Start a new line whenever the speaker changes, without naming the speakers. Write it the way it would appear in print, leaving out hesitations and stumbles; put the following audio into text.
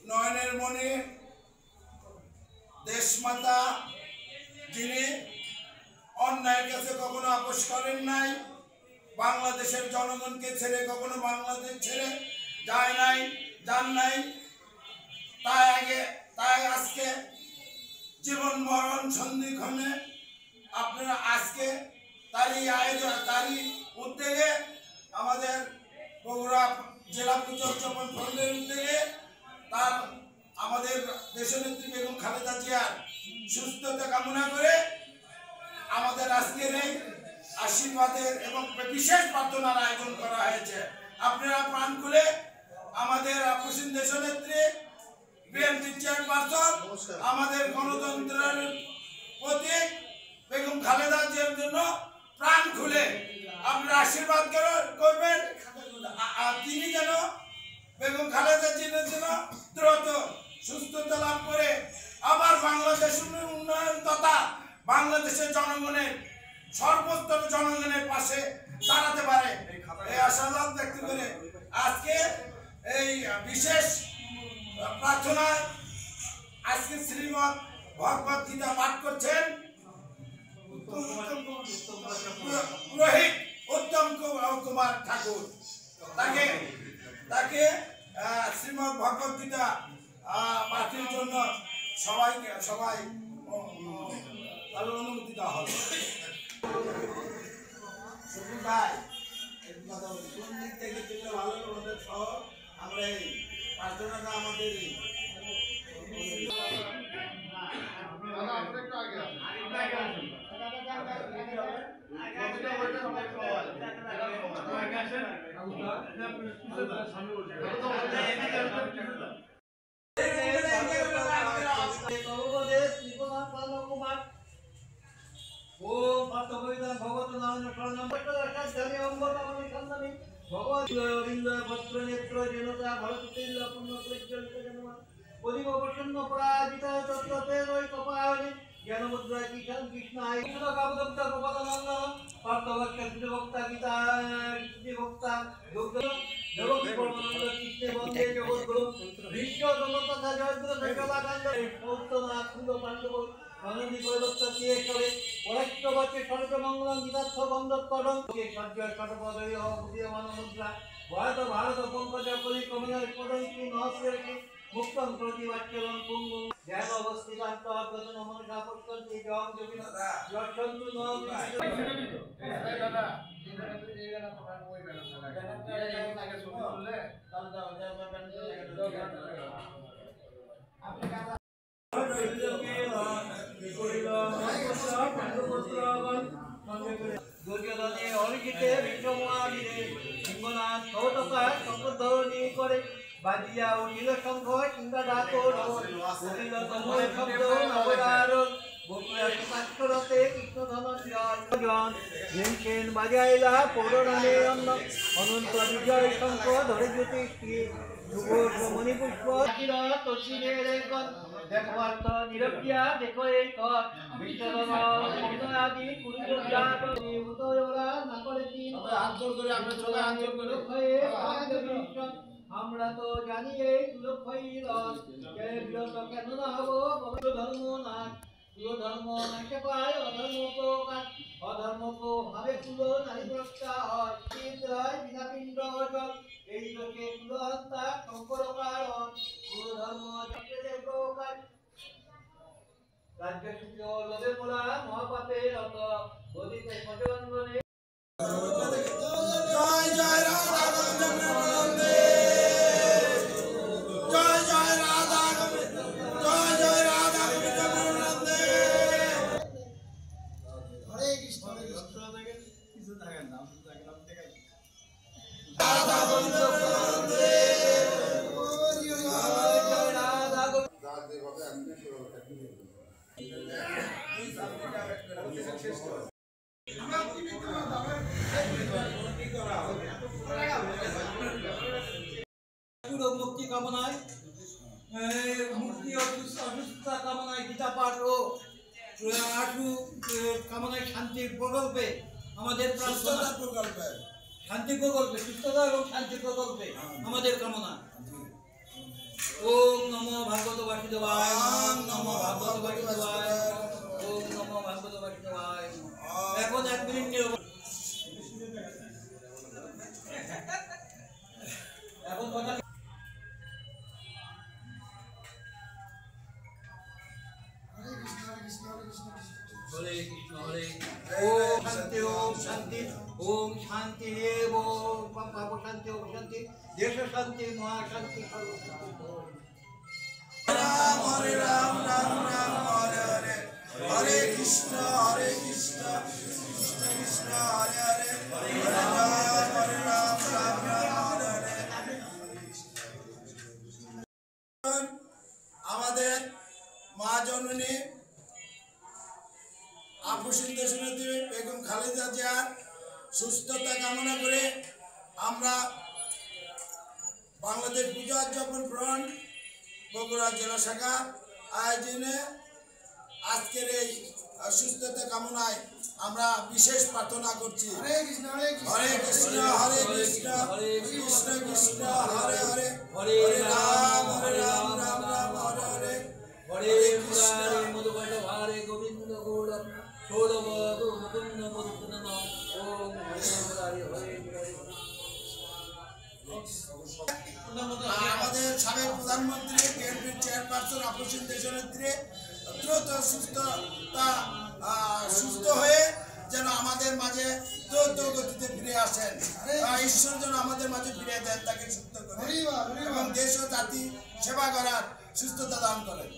নয়নের মণি দেশমাতা যিনি অন্যায়ের কাছে কখনো আপোষ করেন নাই, বাংলাদেশের জনগণকে ছেড়ে কখনো বাংলাদেশ ছেড়ে যায় নাই, যান নাই। তাই আজকে জীবন মরণ সন্ধিক্ষণে আপনারা আজকে তারই আয়োজন, তারই উদ্যোগে আমাদের বগুড়া জেলা উদযাপন ফ্রন্টের উদ্যোগে তার আমাদের দেশনেত্রী বেগম খালেদা জিয়ার সুস্থতা কামনা করে আমাদের আজকের এই আশীর্বাদের এবং বিশেষ প্রার্থনার আয়োজন করা হয়েছে। আপনারা প্রাণ খুলে আমাদের আপসীন দেশনেত্রী বিএনপি চেয়ারপারসন, আমাদের গণতন্ত্রের প্রতীক বেগম খালেদা জিয়ার জন্য প্রাণ খুলে আপনারা আশীর্বাদ করবেন। তিনি যেন বেগম খালেদা জিয়ার জন্য দ্রুত সুস্থতা লাভ করে আবার বাংলাদেশের উন্নয়ন তথা বাংলাদেশের জনগণের সর্বোত্তম জনগণের পাশে দাঁড়াতে পারে এই আশাবাদ ব্যক্ত করে আজকে এই বিশেষ প্রার্থনায় আজকে শ্রীমৎ ভগবত গীতা পাঠ করছেন পুরোহিত উত্তম কুমার ঠাকুর। তাকে শ্রীমৎ ভগবত গীতা পাঠের জন্য সবাই অনুমতি দেওয়া হবে। ভাই কোন দিক থেকে তুললে ভালো আমাদের সহ আমরা এই প্রার্থনাটা আমাদের ভারত পঙ্কজ মুক্তম প্রতিবাচ্যলন পুঙ্গু জ্ঞান অবস্থিতান্ত অর্গতন মনসা পক্ষন্তি জম জবিনা যশন্তু নম দাদা দুর্যোধনে অরিজিতে বিশ্বমহাবীরে সিংহনাথ সৌতকা শঙ্করধ্বনি করে বাজিয়া উঠিল শঙ্খ কিংবা ডাকর উঠিল তময় শব্দ নবদারণ বকুড়াতে কৃষ্ণ ধনঞ্জন ভীমসেন বাজাইলা পৌরণে অন্ন অনন্ত বিজয় শঙ্খ ধরে জ্যোতিষী যুব মণিপুষ্প তসিরের দেখবার্থ নিরবিয়া দেখো এই কর বিশ্বধর্ম আদি কুরুজা না করে আমরা তো জানি এই বিরত কেন না হবো ধর্ম না ধর্ম নাকে পায় অধর্ম প্রকাশ অধর্ম ভাবে কুলো নারী প্রত্যা হয় বিনা পিণ্ড এই লোকে কুলহত্যা শঙ্কর কারণ ধর্ম প্রকাশ রাজ্য সূর্য লোভে মোলা মহাপাপে রত বদিতে সজনগণে জয় জয় রাধা মুক্তি মুক্তি কামনায়, মুক্তি অসুস্থতা কামনায়, গীতা পাঠ ও আশু কামনায়, শান্তির প্রকল্পে আমাদের প্রার্থনা, শান্তি প্রকল্পে, সুস্থতা এবং শান্তি প্রকল্পে আমাদের কামনা। ওম নমো ভাগবত বাসুদেবায়, ওম নমো ভাগবত বাসুদেবায়, ওম নমো ভাগবত বাসুদেবায়। এখন 1 মিনিট নিরব। এখন কথা হরে কৃষ্ণ হরে ওম শান্তি ওম শান্তি ওম শান্তি ওম পাপ শান্তি ওম শান্তি দেশ শান্তি মহা শান্তি সর্ব শান্তি।
রাম হরে রাম রাম রাম হরে হরে হরে কৃষ্ণ কৃষ্ণ কৃষ্ণ হরে হরে হরে রাম রাম রাম হরে হরে। আমাদের মা জননী আপসীন দেশনেত্রী বেগম খালেদা জিয়ার সুস্থতা কামনা করে আমরা বাংলাদেশ পূজা উদযাপন ফ্রন্ট বগুড়া জেলা শাখা আয়োজনে আজকের এই সুস্থতা কামনায় আমরা বিশেষ প্রার্থনা করছি। হরে কৃষ্ণ হরে কৃষ্ণ কৃষ্ণ কৃষ্ণ হরে হরে হরে রাম রাম রাম হরে হরে
হরে কৃষ্ণ মধুবৈষ্ণব হরে গোবিন্দ গৌর সৌরভ মুকুন্দ মধুসূদন ওম হরে মুরারি হরে মুরারি।
আমাদের সাবেক প্রধানমন্ত্রী বিএনপির চেয়ারপারসন আপসীন দেশনেত্রী দ্রুত সুস্থ হয়ে যেন আমাদের মাঝে দ্রুত গতিতে ফিরে আসেন, ঈশ্বর যেন আমাদের মাঝে ফিরে দেন, তাকে সুস্থ করে এবং দেশ ও জাতি সেবা করার সুস্থতা দান করেন।